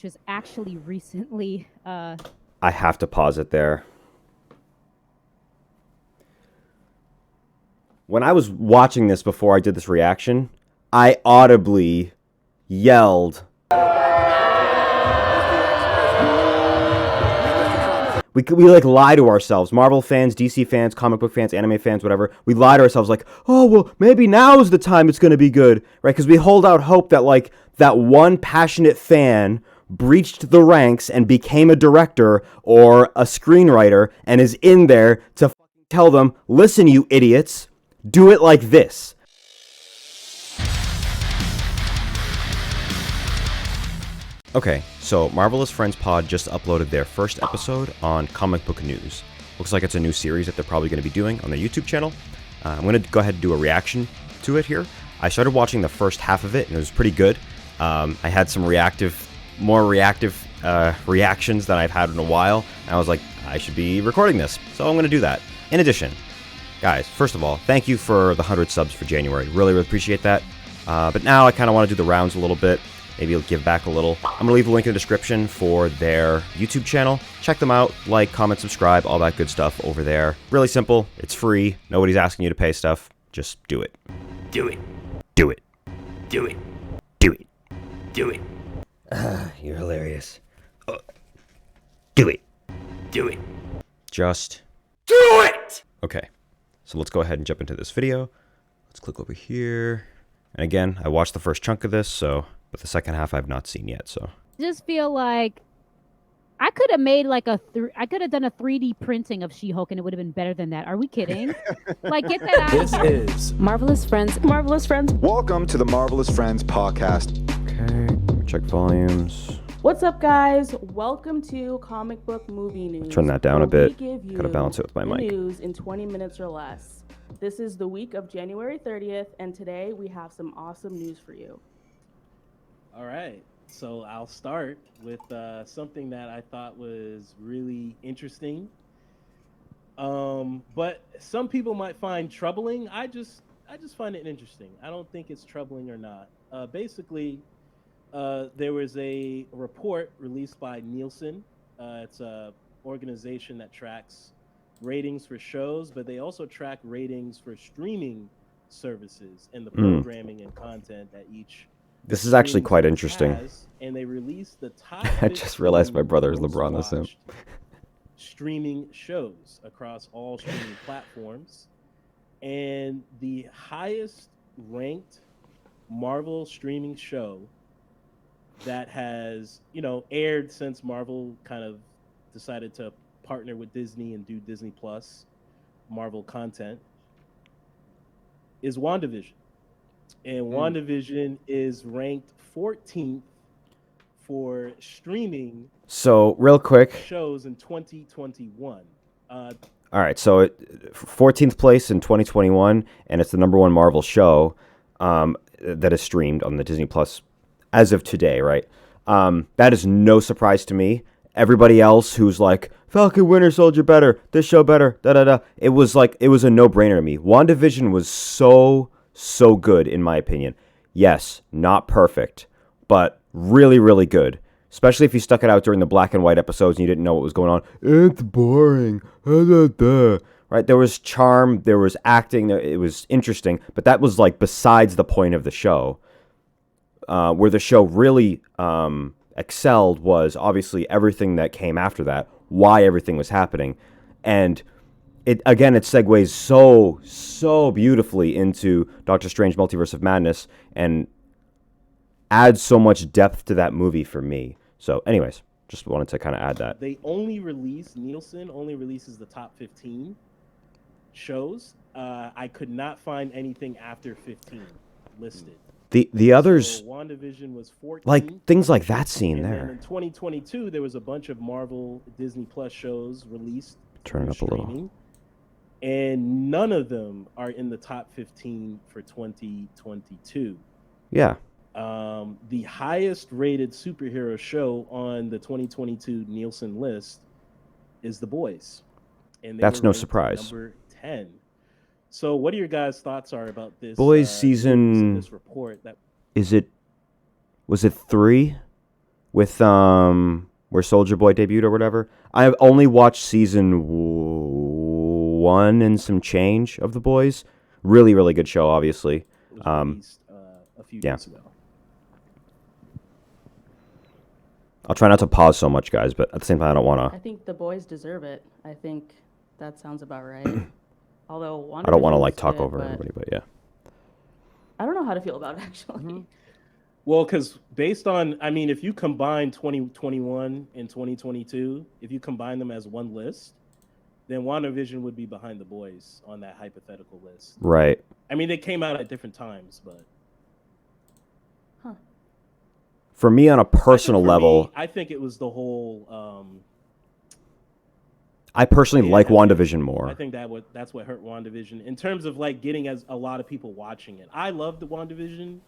which is actually recently. I have to pause it there. When I was watching this before I did this reaction, I audibly yelled. We like lie to ourselves. Marvel fans, DC fans, comic book fans, anime fans, whatever. We lie to ourselves like, oh, well, maybe now's the time it's going to be good, right? Because we hold out hope that like that one passionate fan breached the ranks and became a director or a screenwriter and is in there to tell them, listen, you idiots, do it like this. Okay, so Marvelous Friends Pod just uploaded their first episode on comic book news. Looks like it's a new series that they're probably going to be doing on their YouTube channel. I'm going to go ahead and do a reaction to it here. I started watching the first half of it, and it was pretty good. I had some more reactive reactions than I've had in a while, and I was like, I should be recording this, so I'm going to do that. In addition, guys, first of all, thank you for the 100 subs for January. Really, really appreciate that. But now I kind of want to do the rounds a little bit. Maybe I'll give back a little. I'm going to leave a link in the description for their YouTube channel. Check them out. Like, comment, subscribe, all that good stuff over there. Really simple. It's free. Nobody's asking you to pay stuff. Just do it. Do it. Do it. Do it. Do it. Do it. You're hilarious. Do it. Do it. Just do it! Okay. So let's go ahead and jump into this video. Let's click over here. And again, I watched the first chunk of this, but the second half I've not seen yet, so. Just feel like I could have made like I could have done a 3D printing of She-Hulk and it would have been better than that. Are we kidding? Like, get that out This of here. is Marvelous Friends. Marvelous Friends. Welcome to the Marvelous Friends podcast. Okay, check volumes. What's up, guys? Welcome to Comic Book Movie News. Turn that down a bit. Gotta Gotta balance it with my mic. News in 20 minutes or less. This is the week of January 30th, and today we have some awesome news for you. All right, so I'll start with something that I thought was really interesting, but some people might find troubling. I just find it interesting. I don't think it's troubling or not. Basically, there was a report released by Nielsen. It's a organization that tracks ratings for shows, but they also track ratings for streaming services and the programming and content that each. This is actually quite interesting. And they released the top. I just realized my brother is LeBron the Sim. Streaming shows across all streaming platforms, and the highest ranked Marvel streaming show that has, aired since Marvel kind of decided to partner with Disney and do Disney Plus Marvel content is WandaVision. And WandaVision is ranked 14th for streaming. So, real quick. Shows in 2021. All right, so 14th place in 2021, and it's the #1 Marvel show that is streamed on the Disney Plus as of today, right? That is no surprise to me. Everybody else who's like, Falcon Winter Soldier better, this show better, da-da-da. It was a no-brainer to me. WandaVision was so good, in my opinion. Yes, not perfect, but really, really good. Especially if you stuck it out during the black and white episodes and you didn't know what was going on. It's boring. Right? There was charm, there was acting, it was interesting, but that was like besides the point of the show. Where the show really excelled was obviously everything that came after that, why everything was happening. And it segues so beautifully into Doctor Strange Multiverse of Madness and adds so much depth to that movie for me. So anyways, just wanted to kind of add that. Nielsen only releases the top 15 shows. I could not find anything after 15 listed. The others, so WandaVision was 14. like things like that scene and there. Then in 2022, there was a bunch of Marvel Disney Plus shows released. Turn it up a little. And none of them are in the top 15 for 2022. Yeah. The highest rated superhero show on the 2022 Nielsen list is The Boys. And that's no surprise. Number 10. So what are your guys' thoughts about this? Boys season. This report that was it 3? with where Soldier Boy debuted or whatever. I've only watched season 1 and some change of The Boys. Really, really good show, obviously. It was released a few yeah. weeks ago. I'll try not to pause so much, guys, but at the same time, I don't want I to. think the boys deserve it. I think that sounds about right. Although I don't want to WandaVision like was talk good, over but everybody, but yeah. I don't know how to feel about it actually. Well, because based on, I mean, if you combine 2021 and 2022, if you combine them as one list, then WandaVision would be behind The Boys on that hypothetical list. Right. I mean, they came out at different times, but For me, on a personal level, I think it was the whole. I personally like WandaVision more. I think that's what hurt WandaVision in terms of like getting as a lot of people watching it. I loved the WandaVision.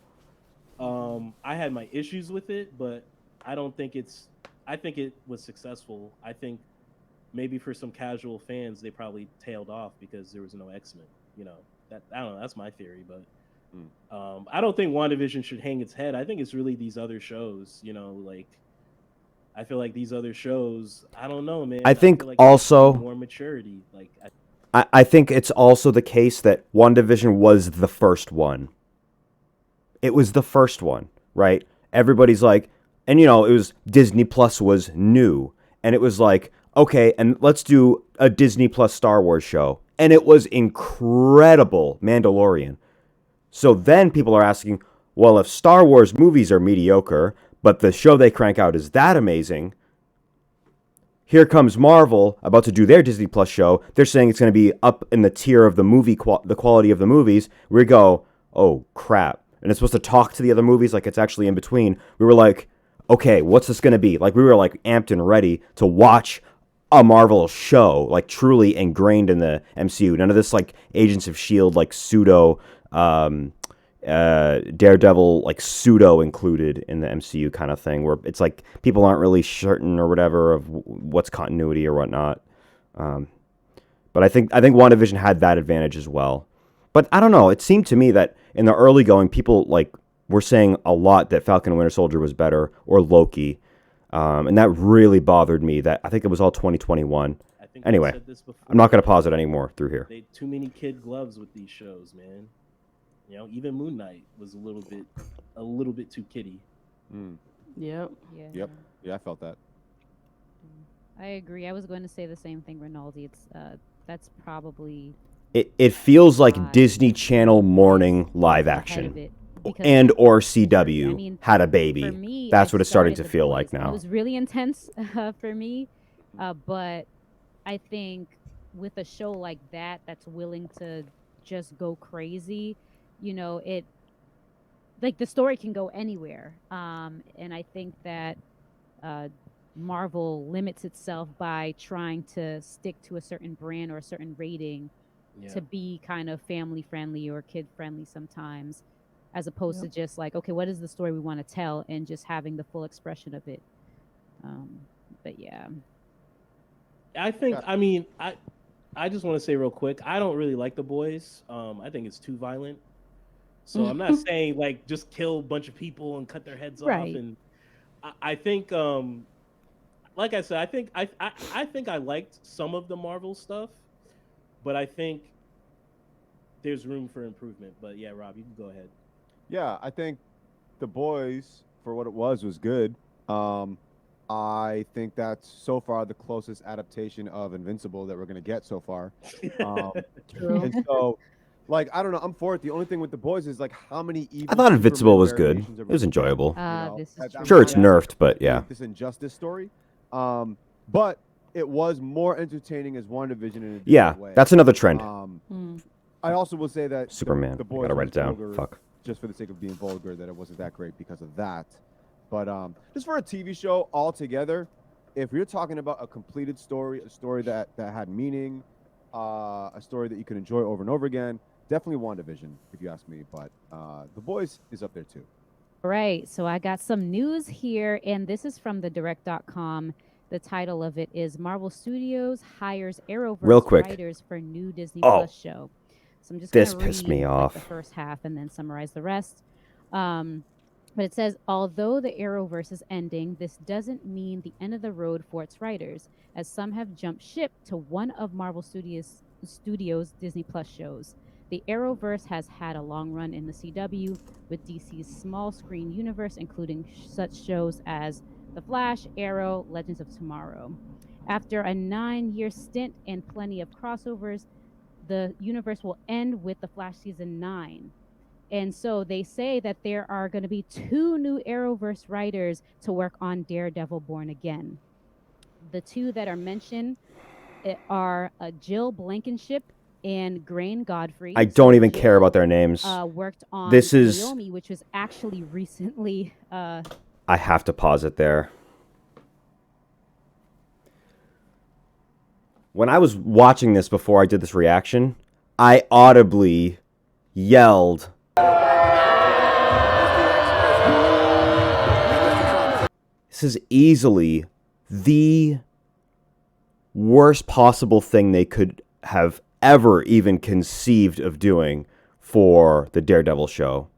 I had my issues with it, but I don't think I think it was successful. I think maybe for some casual fans, they probably tailed off because there was no X-Men. You know, I don't know. That's my theory, but I don't think WandaVision should hang its head. I think it's really these other shows. You know, like I feel like these other shows. I don't know, man. I think feel like also more maturity. Like I think it's also the case that WandaVision was the first one. It was the first one, right? Everybody's like, and it was Disney Plus was new, and it was like, okay, and let's do a Disney Plus Star Wars show, and it was incredible, Mandalorian. So then people are asking, well, if Star Wars movies are mediocre, but the show they crank out is that amazing, here comes Marvel about to do their Disney Plus show. They're saying it's going to be up in the tier of the movie, the quality of the movies. We go, oh crap. And it's supposed to talk to the other movies like it's actually in between. We were like, okay, what's this going to be? Like we were like amped and ready to watch a Marvel show, like truly ingrained in the MCU. None of this like Agents of S.H.I.E.L.D., like pseudo, Daredevil, like pseudo included in the MCU kind of thing, where it's like people aren't really certain or whatever of what's continuity or whatnot. But I think WandaVision had that advantage as well. But I don't know. It seemed to me that in the early going, people like were saying a lot that Falcon and Winter Soldier was better or Loki. And that really bothered me. That I think it was all 2021. Anyway, I'm not going to pause it anymore through here. They too many kid gloves with these shows, man. You know, even Moon Knight was a little bit too kiddie. Yep. Yeah, I felt that. I agree. I was going to say the same thing, Rinaldi. It's that's probably It feels like Disney Channel morning live action and or CW had a baby. Me, that's what it's starting to feel like now. It was really intense for me, but I think with a show like that that's willing to just go crazy, it like the story can go anywhere. And I think that Marvel limits itself by trying to stick to a certain brand or a certain rating to be kind of family friendly or kid friendly sometimes, as opposed to just like, okay, what is the story we want to tell, and just having the full expression of it. But yeah, I think I just want to say real quick, I don't really like The Boys. I think it's too violent. So I'm not saying like just kill a bunch of people and cut their heads off. And I think like I said, I think I liked some of the Marvel stuff, but I think there's room for improvement. But yeah, Rob, you can go ahead. Yeah, I think The Boys, for what it was good. I think that's so far the closest adaptation of Invincible that we're going to get so far. True. And so, like, I don't know. I'm for it. The only thing with The Boys is, like, how many evil I thought Invincible Superman was good. variations It was enjoyable. this is true. Sure, it's nerfed, but yeah. This Injustice story. But it was more entertaining as WandaVision in a different way. That's another trend. I also will say that Superman. The Boys Gotta write was it down. vulgar, Fuck. just for the sake of being vulgar, that it wasn't that great because of that. But just for a TV show altogether, if you're talking about a completed story, a story that had meaning, a story that you can enjoy over and over again, definitely WandaVision, if you ask me. But The Boys is up there too. All right, so I got some news here, and this is from thedirect.com. The title of it is Marvel Studios hires Arrowverse writers for new Disney Plus show. So I'm just going to read me off. the first half and then summarize the rest. But it says, although the Arrowverse is ending, this doesn't mean the end of the road for its writers, as some have jumped ship to one of Marvel Studios' Disney Plus shows. The Arrowverse has had a long run in the CW, with DC's small screen universe, including such shows as The Flash, Arrow, Legends of Tomorrow. After a 9-year stint and plenty of crossovers, the universe will end with The Flash Season 9. And so they say that there are going to be 2 new Arrowverse writers to work on Daredevil Born Again. The 2 that are mentioned are Jill Blankenship and Grain Godfrey. I don't even care about their names. Worked on This is Naomi, which was actually recently... I have to pause it there. When I was watching this before I did this reaction, I audibly yelled... This is easily the worst possible thing they could have ever even conceived of doing for the Daredevil show.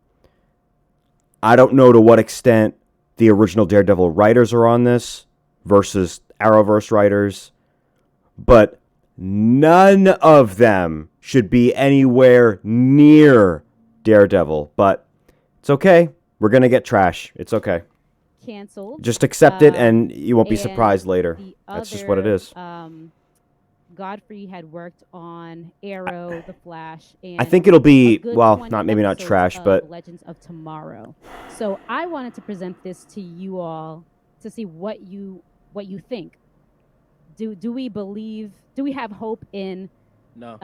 I don't know to what extent the original Daredevil writers are on this versus Arrowverse writers, but none of them should be anywhere near Daredevil. But it's okay. We're going to get trash. It's okay. Canceled. Just accept it and you won't be surprised later. That's just what it is. Godfrey had worked on Arrow, The Flash, and I think it'll be, well, 20 not maybe not episodes trash, of but Legends of Tomorrow. So I wanted to present this to you all to see what you think. Do we believe? Do we have hope in? No.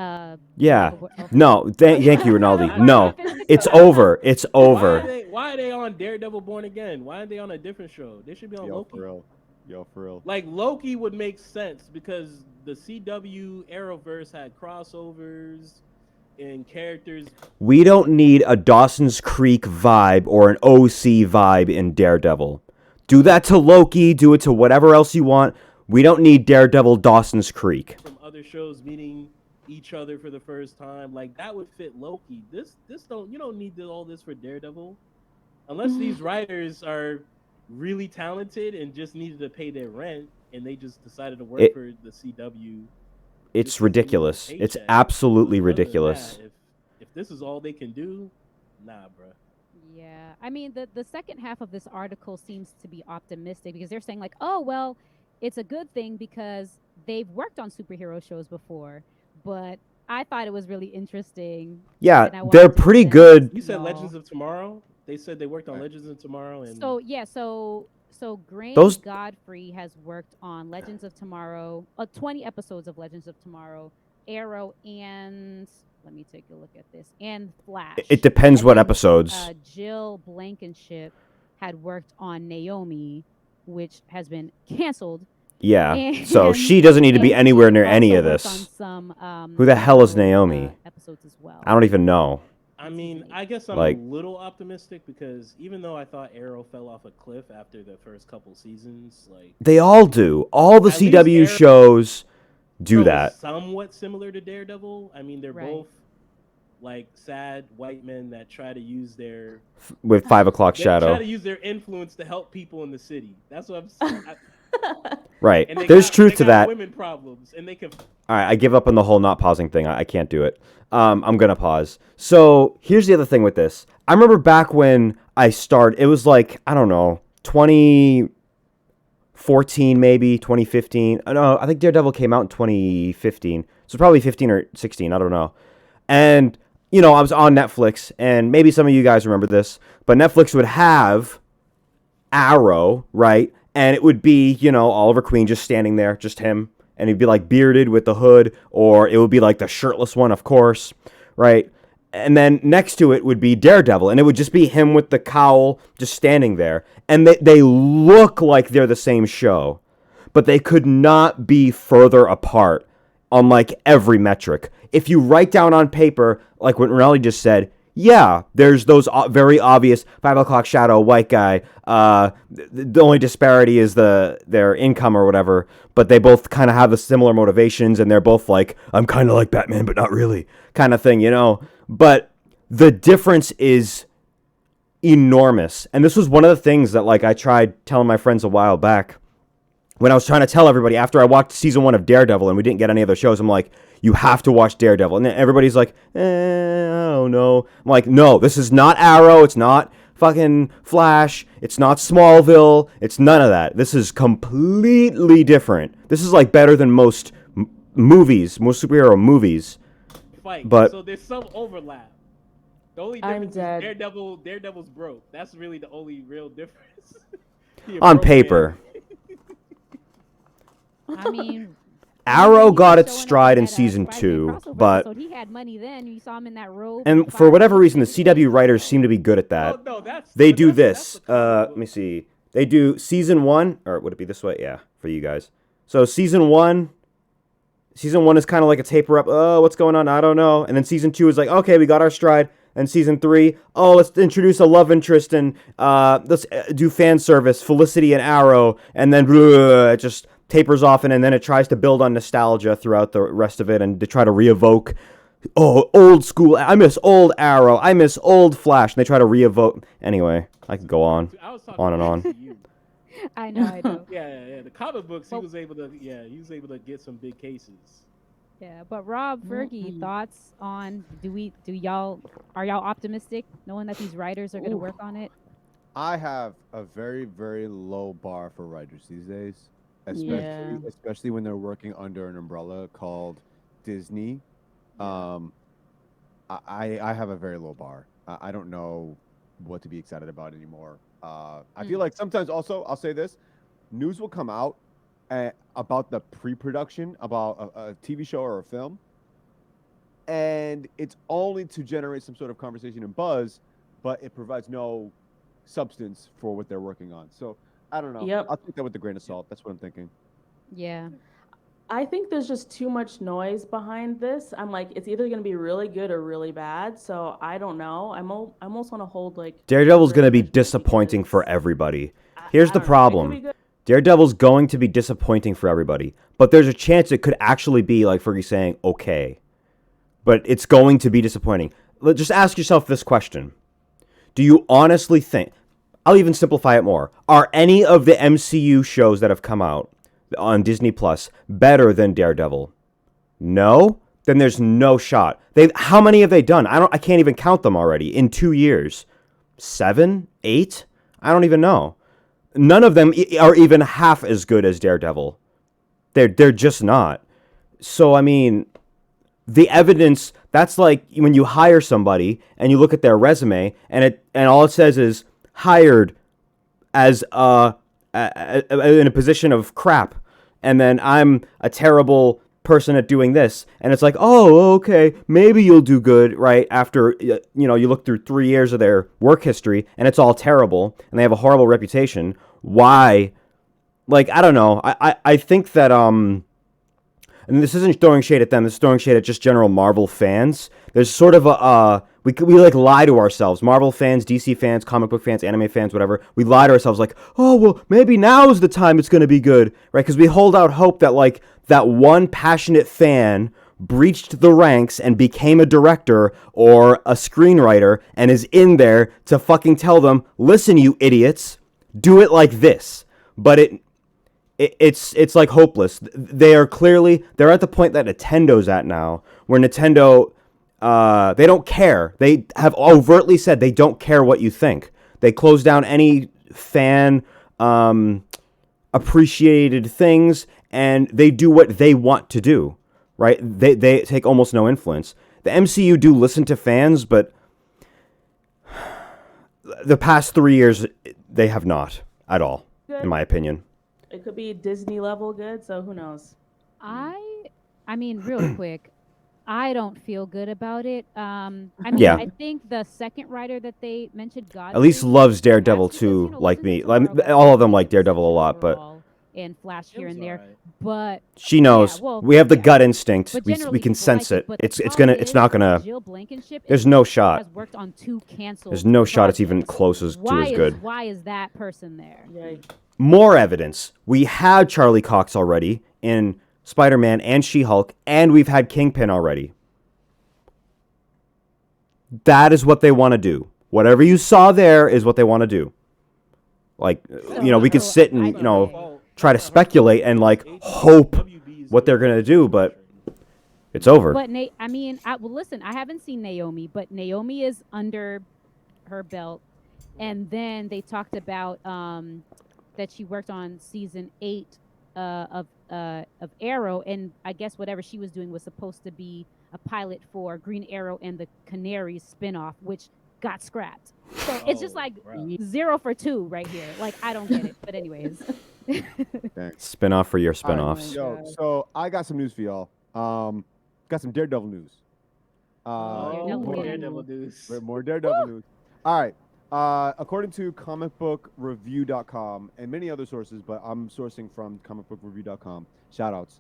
yeah. No, thank you, Rinaldi. No, it's over. It's over. Why are they on Daredevil Born Again? Why aren't they on a different show? They should be on Loki. For real. Like, Loki would make sense because the CW Arrowverse had crossovers and characters. We don't need a Dawson's Creek vibe or an OC vibe in Daredevil. Do that to Loki. Do it to whatever else you want. We don't need Daredevil Dawson's Creek. From other shows meeting each other for the first time, like that would fit Loki. You don't need all this for Daredevil, unless these writers are really talented and just needed to pay their rent, and they just decided to work for the CW. It's ridiculous. It's absolutely ridiculous. That, if this is all they can do, nah, bro. Yeah, I mean the second half of this article seems to be optimistic because they're saying like, oh well, it's a good thing because they've worked on superhero shows before. But I thought it was really interesting. Yeah, they're pretty good. You said Legends of Tomorrow? They said they worked on Legends of Tomorrow. And So Grain Godfrey has worked on Legends of Tomorrow, 20 episodes of Legends of Tomorrow, Arrow, and let me take a look at this, and Flash. It depends what episodes. Jill Blankenship had worked on Naomi, which has been canceled. Yeah, so she doesn't need to be anywhere near any of this. Who the hell is Naomi? Episodes as well. I don't even know. I mean, I guess I'm a little optimistic because even though I thought Arrow fell off a cliff after the first couple seasons, like they all do. All the CW shows do that. Somewhat similar to Daredevil. I mean, they're both like sad white men that try to use their 5 o'clock shadow. Try to use their influence to help people in the city. That's what I'm saying. Right. There's truth to that. Women problems, and they can. All right, I give up on the whole not pausing thing. I can't do it. I'm gonna pause. So here's the other thing with this. I remember back when I started. It was like I don't know, 2014 maybe 2015. No, I think Daredevil came out in 2015. So probably 15 or 16. I don't know. And you know, I was on Netflix, and maybe some of you guys remember this, but Netflix would have Arrow, right? And it would be, you know, Oliver Queen just standing there, just him. And he'd be like bearded with the hood, or it would be like the shirtless one, of course, right? And then next to it would be Daredevil, and it would just be him with the cowl just standing there. And they look like they're the same show, but they could not be further apart on like every metric. If you write down on paper, like what Rinaldi just said, yeah, there's those very obvious 5 o'clock shadow white guy. The only disparity is their income or whatever, but they both kind of have the similar motivations, and they're both like, I'm kind of like Batman, but not really, kind of thing, you know. But the difference is enormous. And this was one of the things that like I tried telling my friends a while back when I was trying to tell everybody after I watched season 1 of Daredevil and we didn't get any other shows. I'm like, you have to watch Daredevil. And then everybody's like, I don't know. I'm like, no, this is not Arrow. It's not fucking Flash. It's not Smallville. It's none of that. This is completely different. This is like better than most movies, most superhero movies. But so there's some overlap. The only I'm difference dead. is Daredevil's broke. That's really the only real difference. on paper, I mean, Arrow he got was its showing up stride in that, season Spider-Man 2, crossover but episode. He had money then. You saw him in that robe. and for whatever reason, the CW writers seem to be good at that. Oh, no, that's They but do that's this. the comic Let me see. They do season 1, or would it be this way? Yeah, for you guys. So season 1 is kind of like a taper up. Oh, what's going on? I don't know. And then season 2 is like, okay, we got our stride. And season 3, oh, let's introduce a love interest and let's do fan service, Felicity and Arrow, and then it just tapers off, and then it tries to build on nostalgia throughout the rest of it, and to try to re-evoke, oh, old school. I miss old Arrow. I miss old Flash. And they try to re-evoke. Anyway, I could go on and on. to you. I know. Yeah. The comic books, he was able to get some big cases. Yeah, but Rob, Fergie, thoughts on are y'all optimistic knowing that these writers are going to work on it? I have a very, very low bar for writers these days, especially when they're working under an umbrella called Disney. I have a very low bar. I don't know what to be excited about anymore. I feel like sometimes also, I'll say this, news will come out about the pre-production about a TV show or a film, and it's only to generate some sort of conversation and buzz, but it provides no substance for what they're working on. So I don't know. Yep. I'll take that with a grain of salt. That's what I'm thinking. Yeah. I think there's just too much noise behind this. I'm like, it's either going to be really good or really bad. So I don't know. I'm almost want to hold like. Daredevil's going to be disappointing for everybody. Here's the problem. Daredevil's going to be disappointing for everybody, but there's a chance it could actually be, like Fergie's saying, okay. But it's going to be disappointing. Just ask yourself this question. Do you honestly think, I'll even simplify it more, are any of the MCU shows that have come out on Disney Plus better than Daredevil? No? Then there's no shot. How many have they done? I can't even count them already in 2 years. 7? 8? I don't even know. None of them are even half as good as Daredevil. They're just not. So, I mean, the evidence, that's like when you hire somebody and you look at their resume and all it says is hired as in a position of crap. And then I'm a terrible person at doing this. And it's like, oh, okay, maybe you'll do good, right? After, you look through 3 years of their work history and it's all terrible and they have a horrible reputation. Why? Like, I don't know. I think that, and this isn't throwing shade at them, this is throwing shade at just general Marvel fans. There's sort of we like lie to ourselves. Marvel fans, DC fans, comic book fans, anime fans, whatever. We lie to ourselves like, oh, well, maybe now's the time it's going to be good, right? Because we hold out hope that, like, that one passionate fan breached the ranks and became a director or a screenwriter and is in there to fucking tell them, listen, you idiots, do it like this. But it's like hopeless. They're at the point that Nintendo's at now, where Nintendo, they don't care. They have overtly said they don't care what you think. They close down any fan appreciated things, and they do what they want to do, right? They take almost no influence. The MCU do listen to fans, but the past 3 years, they have not at all, in my opinion. It could be Disney level good, so who knows? I mean, real quick, I don't feel good about it. I think the second writer that they mentioned, God, at least loves Daredevil too, like me. All of them like Daredevil a lot, but and Flash here and there, but she knows we have the gut instinct. We can sense it. It's not gonna. There's no shot. Has worked on 2 canceled. There's no shot. It's even close to as good. Why is that person there? More evidence. We had Charlie Cox already in Spider-Man and She-Hulk, and we've had Kingpin already. That is what they want to do. whatever you saw there is what they want to do. Like, we could sit and, try to speculate and, like, hope what they're going to do, but it's over. But, listen, I haven't seen Naomi, but Naomi is under her belt. And then they talked about that she worked on season 8 of Arrow, and I guess whatever she was doing was supposed to be a pilot for Green Arrow and the Canaries spinoff, which got scrapped. So it's just like 0 for 2 right here. Like, I don't get it. But anyways. Spinoff for your spinoffs. So I got some news for y'all. Got some Daredevil news. More Daredevil news. More Daredevil news. All right. According to comicbookreview.com and many other sources, but I'm sourcing from comicbookreview.com. Shoutouts.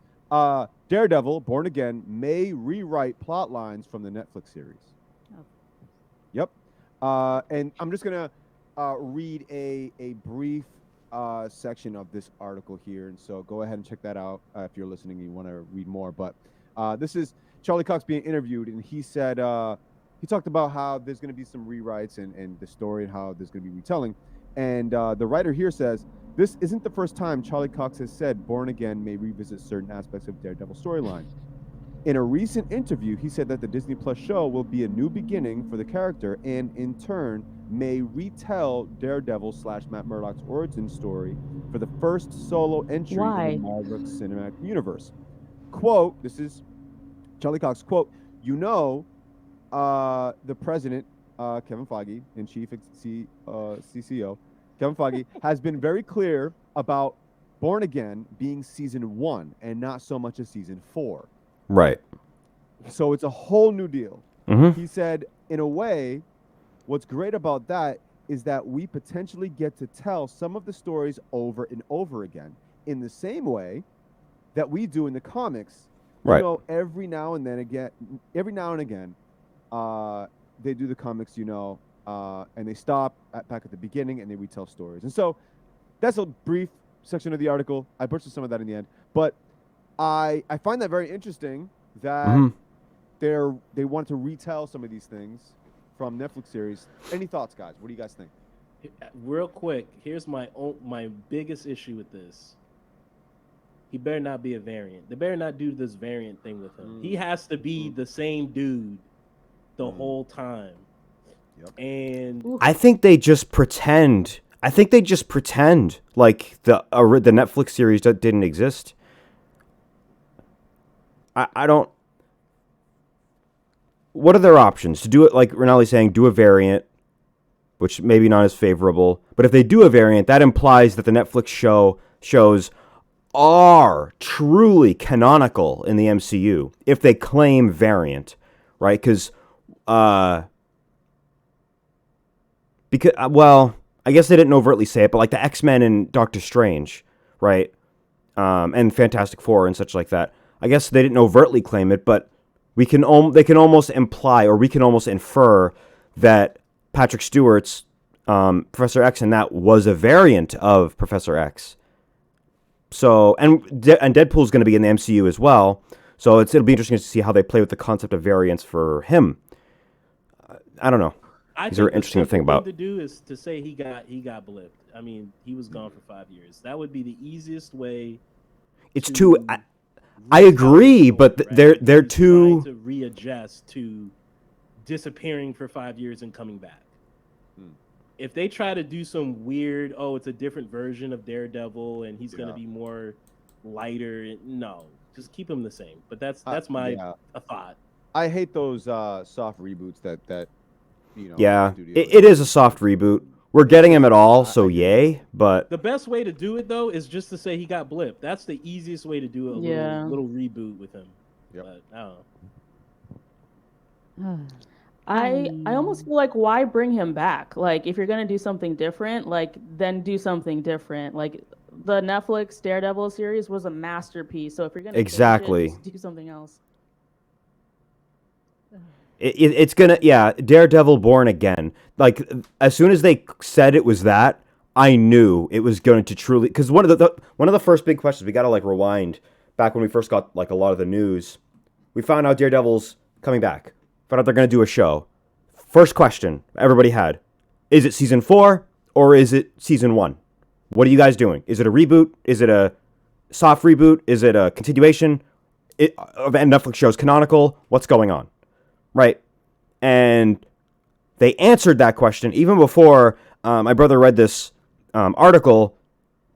Daredevil, Born Again, may rewrite plot lines from the Netflix series. Oh. Yep. And I'm just going to read a brief section of this article here. And so go ahead and check that out if you're listening and you want to read more. But this is Charlie Cox being interviewed, and he said he talked about how there's going to be some rewrites and the story and how there's going to be retelling. And the writer here says, this isn't the first time Charlie Cox has said Born Again may revisit certain aspects of Daredevil storyline. In a recent interview, he said that the Disney Plus show will be a new beginning for the character and, in turn, may retell Daredevil / Matt Murdock's origin story for the first solo entry in the Marvel Cinematic Universe. Quote, this is Charlie Cox, quote, the president, Kevin Feige, and chief CCO, Kevin Feige, has been very clear about Born Again being season 1 and not so much as season 4. Right. So it's a whole new deal. Mm-hmm. He said, in a way, what's great about that is that we potentially get to tell some of the stories over and over again in the same way that we do in the comics. Right. Every now and again, they do the comics, and they stop back at the beginning and they retell stories. And so that's a brief section of the article. I butchered some of that in the end, but I find that very interesting that they want to retell some of these things from Netflix series. Any thoughts, guys? What do you guys think? Real quick, here's my biggest issue with this. He better not be a variant. They better not do this variant thing with him. He has to be the same dude the whole time. Yep. And I think they just pretend. like the Netflix series that didn't exist. I don't. What are their options? To do it like Rinaldi's saying, do a variant, which maybe not as favorable. But if they do a variant, that implies that the Netflix shows are truly canonical in the MCU. If they claim variant, right? Because I guess they didn't overtly say it, but like the X-Men and Doctor Strange, right? And Fantastic Four and such like that. I guess they didn't overtly claim it, but they can almost imply, or we can almost infer that Patrick Stewart's Professor X and that was a variant of Professor X. So and Deadpool's going to be in the MCU as well. So it'll be interesting to see how they play with the concept of variants for him. I don't know. These are interesting to think about. The thing to do is to say he got blipped. I mean, he was gone for 5 years. That would be the easiest way. It's too. I agree, but they're too to readjust to disappearing for 5 years and coming back. If they try to do some weird, it's a different version of Daredevil and he's going to be more lighter, no, just keep him the same. But that's my thought. I hate those soft reboots that Yeah, it is a soft reboot. We're getting him at all, so yay. But the best way to do it though is just to say he got blipped. That's the easiest way to do a little reboot with him. Yep. But I don't know. I almost feel like, why bring him back? Like, if you're gonna do something different, then do something different. Like, the Netflix Daredevil series was a masterpiece. So if you're gonna do something else. It's gonna Daredevil Born Again. Like, as soon as they said it was that, I knew it was going to truly, because one of the first big questions, we got to like rewind back when we first got like a lot of the news. We found out Daredevil's coming back. Found out they're going to do a show. First question everybody had. Is it season 4 or is it season 1? What are you guys doing? Is it a reboot? Is it a soft reboot? Is it a continuation of Netflix shows canonical? What's going on? Right? And they answered that question even before my brother read this article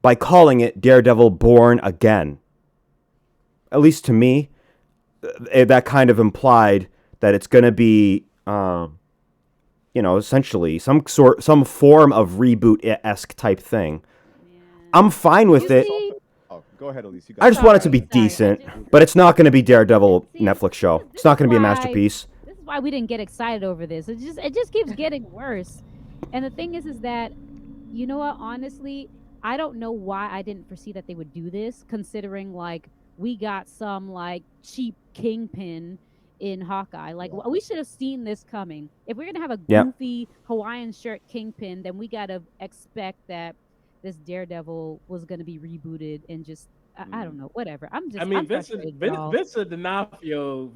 by calling it Daredevil Born Again. At least to me, that kind of implied that it's going to be, essentially some form of reboot-esque type thing. I'm fine with it. Oh, go ahead, Elise. I just want it to be decent, but it's not going to be Daredevil Netflix show. It's not going to be a masterpiece. This is why we didn't get excited over this. It just keeps getting worse. And the thing is that, you know what? Honestly, I don't know why I didn't foresee that they would do this, considering like we got some like cheap Kingpin in Hawkeye. Like we should have seen this coming. If we're gonna have a goofy Hawaiian shirt Kingpin, then we gotta expect that this Daredevil was gonna be rebooted and just I don't know, whatever. Vincent D'Onofrio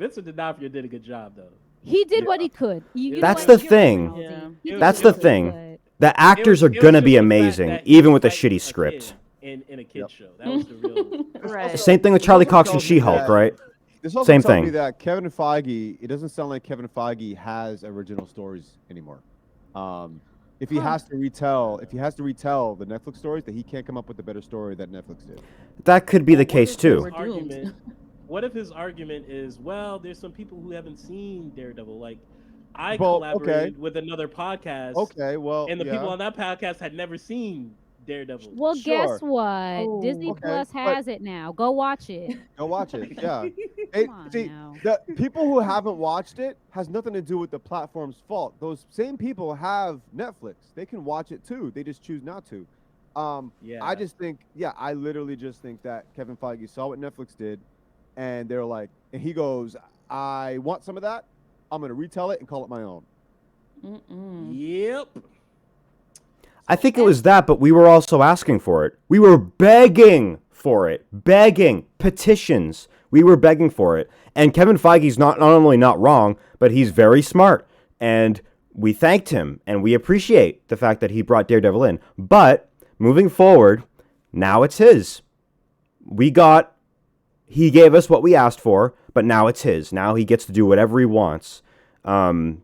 did a good job though. He did what he could. That's the thing. That's the thing. The actors are gonna be amazing, even with a shitty script. In a kid's show, that was the real. Right. Same thing with Charlie Cox and She-Hulk, right? This also Same tells thing. me that Kevin Feige, it doesn't sound like Kevin Feige has original stories anymore. If he has to retell the Netflix stories, that he can't come up with a better story that Netflix did. That could be the case too. What if his argument is, well, there's some people who haven't seen Daredevil, like I collaborated with another podcast. Okay, well, and the people on that podcast had never seen Daredevil. Well, guess what? Disney Plus has it now. Go watch it. Go watch it. Yeah. The people who haven't watched it has nothing to do with the platform's fault. Those same people have Netflix. They can watch it too. They just choose not to. I literally just think that Kevin Feige saw what Netflix did, and they're like, and he goes, I want some of that. I'm going to retell it and call it my own. Yep. I think it was that, but we were also asking for it. We were begging for it. Begging. Petitions. We were begging for it. And Kevin Feige's not only not wrong, but he's very smart. And we thanked him, and we appreciate the fact that he brought Daredevil in. But moving forward, now it's his. He gave us what we asked for, but now it's his. Now he gets to do whatever he wants. And,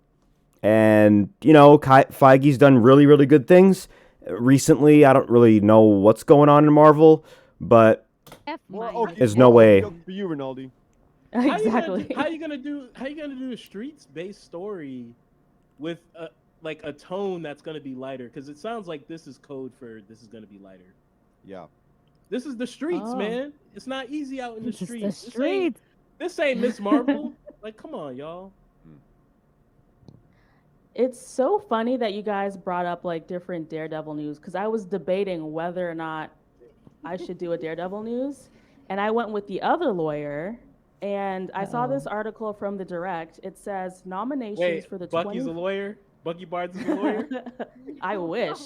Feige's done really, really good things recently. I don't really know what's going on in Marvel, but there's no way. For you, Rinaldi. Exactly. How you gonna do a streets-based story with a tone that's gonna be lighter? Because it sounds like this is code for this is gonna be lighter. Yeah. This is the streets, man. It's not easy out in the streets. The streets. This ain't Miss Marvel. Like, come on, y'all. It's so funny that you guys brought up like different Daredevil news, because I was debating whether or not I should do a Daredevil news, and I went with the other lawyer, and I saw this article from the Direct. It says nominations for the Bucky's a lawyer? Bucky Barnes is a lawyer? I wish.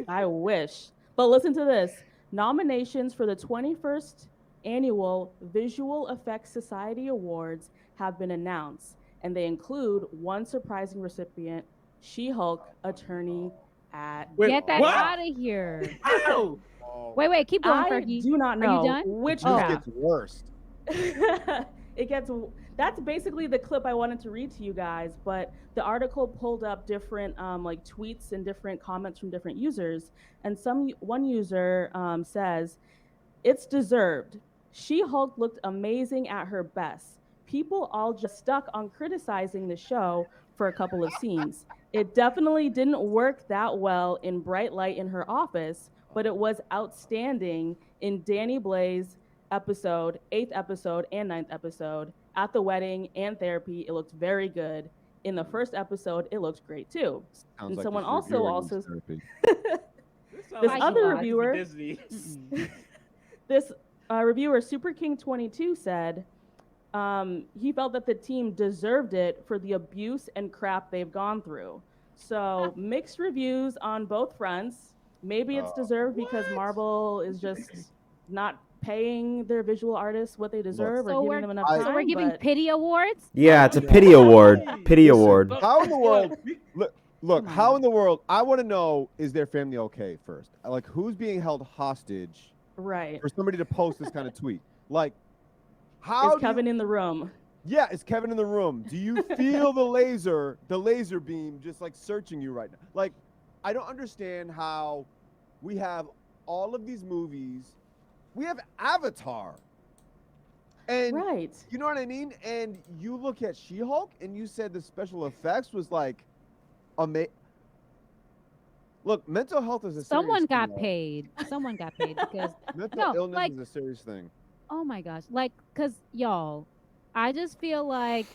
I wish. But listen to this. Nominations for the 21st Annual Visual Effects Society Awards have been announced, and they include one surprising recipient, She-Hulk attorney at... Get that out of here. Wait, keep going, Fergie. I do not know. Are you done? Which It gets worse. That's basically the clip I wanted to read to you guys, but the article pulled up different tweets and different comments from different users, and one user says, "It's deserved. She-Hulk looked amazing at her best. People all just stuck on criticizing the show for a couple of scenes. It definitely didn't work that well in bright light in her office, but it was outstanding in Danny Blaze episode, 8th episode and 9th episode. At the wedding and therapy, it looked very good. In the first episode, it looked great too." Sounds and like someone this also This other reviewer, this reviewer, Super King 22, said he felt that the team deserved it for the abuse and crap they've gone through. So mixed reviews on both fronts. Maybe it's deserved because Marvel is just not paying their visual artists what they deserve or giving them enough time. So we're giving but pity awards? Yeah, it's a pity award. Pity Listen, award. How in the world? Look, Come how on. in the world? I want to know, is their family okay first? Like, who's being held hostage right. for somebody to post this kind of tweet? Like, how? Is Kevin in the room? Yeah, is Kevin in the room? Do you feel the laser beam just like searching you right now? Like, I don't understand how we have all of these movies. We have Avatar. And Right. you know what I mean? And you look at She-Hulk and you said the special effects was like amazing. Look, mental health is a Someone serious got thing, paid. Someone got paid because mental no, illness like, is a serious thing. oh my gosh, like, cause y'all, I just feel like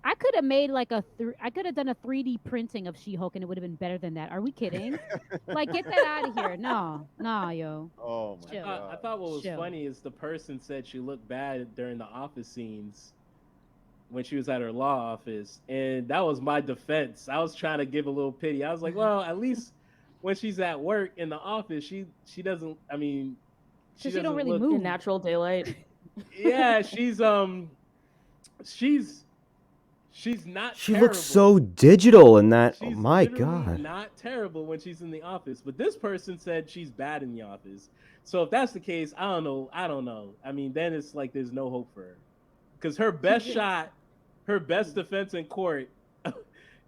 I could have made like I could have done a 3D printing of She-Hulk and it would have been better than that. Are we kidding? Like, get that out of here. No, yo. Oh my Chill. god. I thought what was Chill. funny is the person said she looked bad during the office scenes when she was at her law office, and that was my defense. I was trying to give a little pity. I was like, well, at least when she's at work in the office, she doesn't. I mean, She doesn't don't really look, move. In natural daylight. Yeah, she's not. She terrible. looks so digital in that. She's Oh my literally god. not terrible when she's in the office, but this person said she's bad in the office. So if that's the case, I don't know. I mean, then it's like there's no hope for her, because her best shot, her best defense in court,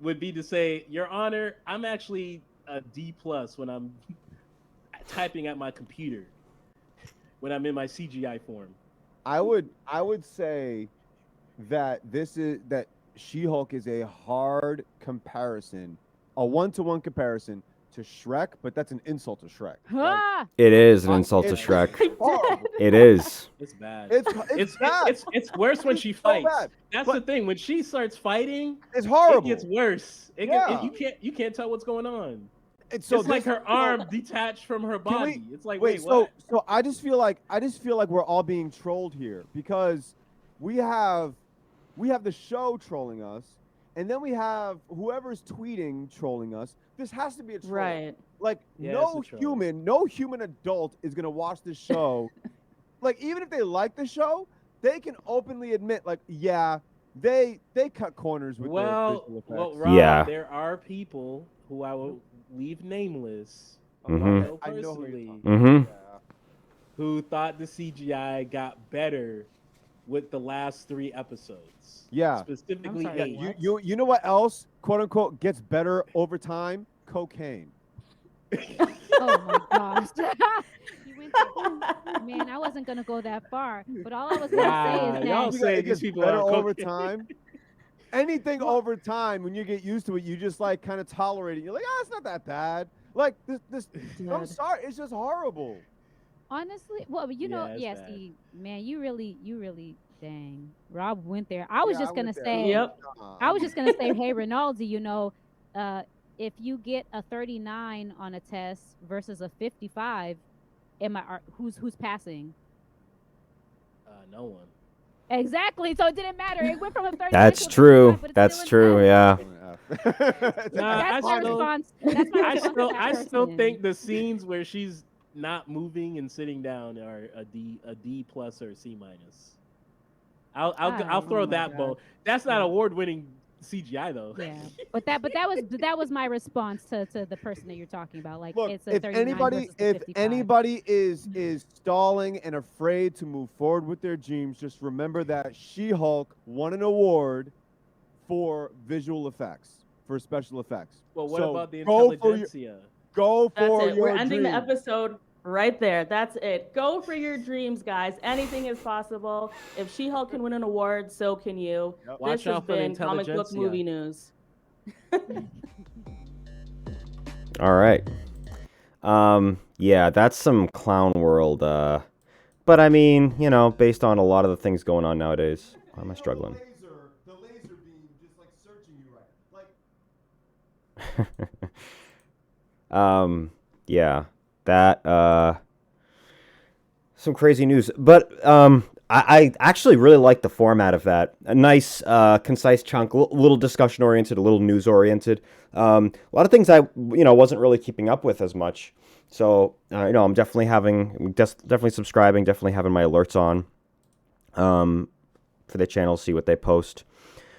would be to say, "Your Honor, I'm actually a D+ when I'm typing at my computer, when I'm in my CGI form." I would say that She-Hulk is a hard comparison, a one-to-one comparison to Shrek, but that's an insult to Shrek. Right? Ah! It is an insult to It's Shrek. horrible. It is. It's bad. It's bad. It's worse when she It's so fights. bad. That's But- the thing. When she starts fighting, It's horrible. it gets worse. Yeah. You can't tell what's going on. It's It's like her arm detached from her Can we- body. It's like, Wait, wait, what? so I just feel like we're all being trolled here because we have the show trolling us, and then we have whoever's tweeting trolling us. This has to be a troll. Right. Like Yeah, no it's a troll. human adult is gonna watch this show. Like even if they like the show, they can openly admit, like, yeah, they cut corners with their visual effects. Well, Rob, Yeah. there are people who I will leave nameless, Mhm. I know who personally, you're talking Mhm. about. Yeah. who thought the CGI got better with the last 3 episodes. Yeah. Specifically I'm sorry, 8. You know what else, quote unquote, gets better over time? Cocaine. Oh my gosh. You went there. Man, I wasn't gonna go that far, but all I was gonna Wow, say is y'all that say It these gets people better are over cocaine. time. Anything over time, when you get used to it, you just like kind of tolerate it. You're like, it's not that bad. Like this. I'm Dead. sorry, it's just horrible. honestly, well, you know, Yeah, it's yeah, bad. Steve, man, you really, dang, Rob went there. I was Yeah, just I gonna went there. say, Yep. I was just gonna say, hey, Ronaldo, you know, if you get a 39 on a test versus a 55, who's passing? No one. Exactly. So it didn't matter. It went from a 39. That's to a 55, true. but it's That's still an true. F. Yeah. That's my still- response. That's my I response to still that I still person. think the scenes where she's not moving and sitting down are a D+ or a C-. I'll throw Oh my that God. bone. That's not award-winning CGI though. Yeah, but that was my response to the person that you're talking about. Like, Look, it's a 39 versus a 55. anybody is stalling and afraid to move forward with their dreams, just remember that She-Hulk won an award for visual effects, for special effects. Well, what So about the go for your- intelligentsia? Go That's for it. your We're ending the dreams. episode right there. That's it. Go for your dreams, guys. Anything is possible. If She-Hulk can win an award, so can you. Yep. Watch This has out for the been comic book intelligentsia. movie news. All right. Yeah, that's some clown world. But I mean, you know, based on a lot of the things going on nowadays, why am I struggling? The laser beam just like searching you right. Like Yeah, that some crazy news. But I actually really like the format of that. A nice, concise chunk, little discussion oriented, a little news oriented. A lot of things I wasn't really keeping up with as much. So I'm definitely subscribing, definitely having my alerts on for the channel, see what they post.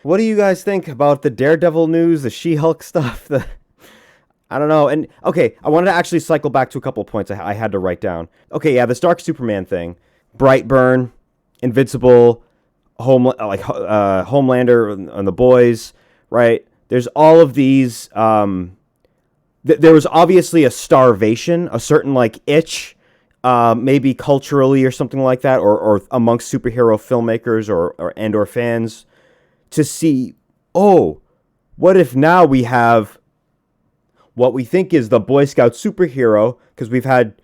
What do you guys think about the Daredevil news, the She-Hulk stuff? I don't know. And okay, I wanted to actually cycle back to a couple of points I had to write down. Okay, yeah, this Dark Superman thing, Brightburn, Invincible, Homelander and the boys, right? There's all of these. There was obviously a starvation, a certain like itch, maybe culturally or something like that, or amongst superhero filmmakers or fans, to see, oh, what if now we have what we think is the Boy Scout superhero, because we've had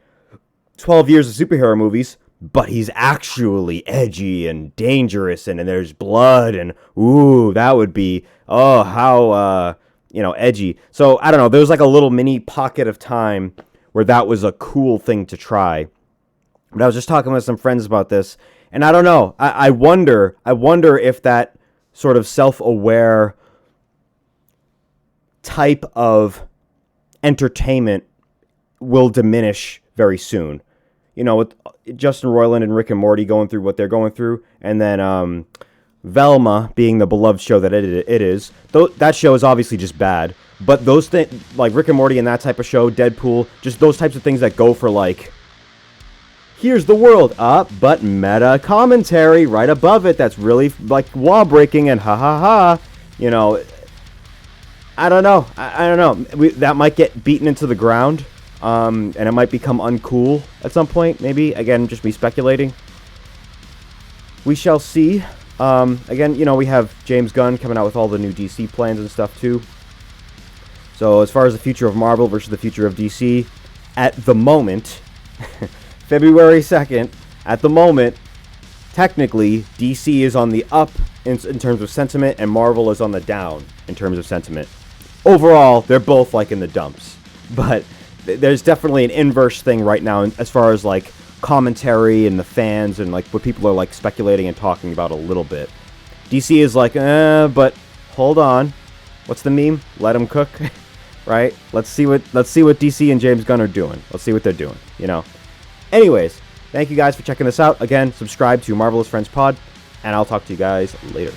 12 years of superhero movies, but he's actually edgy and dangerous, and there's blood, and ooh, that would be, oh, how, edgy. So, I don't know, there was like a little mini pocket of time where that was a cool thing to try. But I was just talking with some friends about this, and I don't know, I wonder if that sort of self-aware type of entertainment will diminish very soon. With Justin Roiland and Rick and Morty going through what they're going through, and then Velma being the beloved show that it is. That show is obviously just bad, but those things, like Rick and Morty and that type of show, Deadpool, just those types of things that go for like, here's the world, but meta commentary right above it that's really like wall breaking and ha ha ha. I don't know. I don't know. That might get beaten into the ground, and it might become uncool at some point. Maybe, again, just me speculating. We shall see. Again, we have James Gunn coming out with all the new DC plans and stuff too. So as far as the future of Marvel versus the future of DC, at the moment, February 2nd, at the moment, technically, DC is on the up in terms of sentiment, and Marvel is on the down in terms of sentiment. Overall, they're both like in the dumps, but there's definitely an inverse thing right now as far as like commentary and the fans and like what people are like speculating and talking about a little bit. DC is like, but hold on, what's the meme? Let them cook, right? Let's see what DC and James Gunn are doing. Let's see what they're doing. Anyways, thank you guys for checking this out. Again, subscribe to Marvelous Friends Pod, and I'll talk to you guys later.